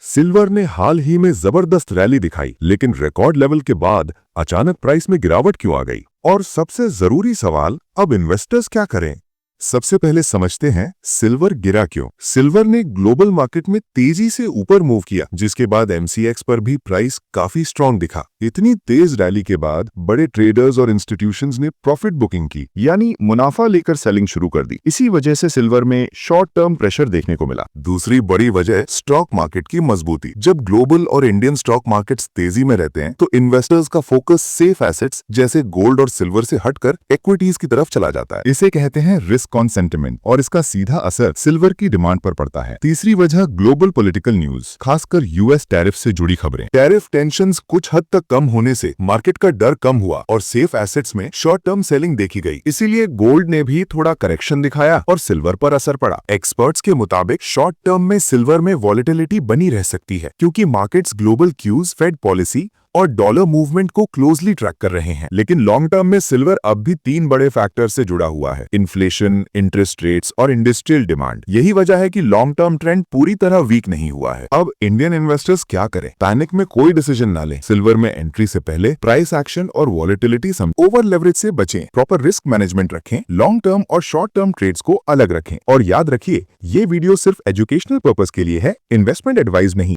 Silver ने हाल ही में जबरदस्त रैली दिखाई, लेकिन रिकॉर्ड लेवल के बाद अचानक प्राइस में गिरावट क्यों आ गई? और सबसे जरूरी सवाल, अब इन्वेस्टर्स क्या करें? सबसे पहले समझते हैं सिल्वर गिरा क्यों। सिल्वर ने ग्लोबल मार्केट में तेजी से ऊपर मूव किया, जिसके बाद एमसीएक्स पर भी प्राइस काफी स्ट्रॉन्ग दिखा। इतनी तेज रैली के बाद बड़े ट्रेडर्स और इंस्टीट्यूशंस ने प्रॉफिट बुकिंग की, यानी मुनाफा लेकर सेलिंग शुरू कर दी। इसी वजह से सिल्वर में शॉर्ट टर्म प्रेशर देखने को मिला। दूसरी बड़ी वजह स्टॉक मार्केट की मजबूती। जब ग्लोबल और इंडियन स्टॉक मार्केट्स तेजी में रहते हैं तो इन्वेस्टर्स का फोकस सेफ एसेट्स जैसे गोल्ड और सिल्वर से हटकर इक्विटीज की तरफ चला जाता है। इसे कहते हैं रिस्क ऑन सेंटिमेंट, और इसका सीधा असर सिल्वर की डिमांड पर पड़ता है। तीसरी वजह ग्लोबल पॉलिटिकल न्यूज, खासकर यूएस टैरिफ से जुड़ी खबरें। टैरिफ टेंशंस कुछ हद तक कम होने से मार्केट का डर कम हुआ और सेफ एसेट्स में शॉर्ट टर्म सेलिंग देखी गई। इसीलिए गोल्ड ने भी थोड़ा करेक्शन दिखाया और सिल्वर पर असर पड़ा। एक्सपर्ट्स के मुताबिक शॉर्ट टर्म में सिल्वर में वॉलेटिलिटी बनी रह सकती है, क्योंकि markets global cues, fed policy और डॉलर मूवमेंट को क्लोजली ट्रैक कर रहे हैं। लेकिन लॉन्ग टर्म में सिल्वर अब भी 3 बड़े फैक्टर से जुड़ा हुआ है: इन्फ्लेशन, इंटरेस्ट रेट्स और इंडस्ट्रियल डिमांड। यही वजह है कि लॉन्ग टर्म ट्रेंड पूरी तरह वीक नहीं हुआ है। अब इंडियन इन्वेस्टर्स क्या करें? पैनिक में कोई डिसीजन ना लें। सिल्वर में एंट्री से पहले प्राइस एक्शन और वॉलेटिलिटी ओवर लेवरेज से बचें। प्रॉपर रिस्क मैनेजमेंट रखें। लॉन्ग टर्म और शॉर्ट टर्म ट्रेड्स को अलग रखें। और याद रखिए, ये वीडियो सिर्फ एजुकेशनल पर्पस के लिए है, इन्वेस्टमेंट एडवाइस नहीं।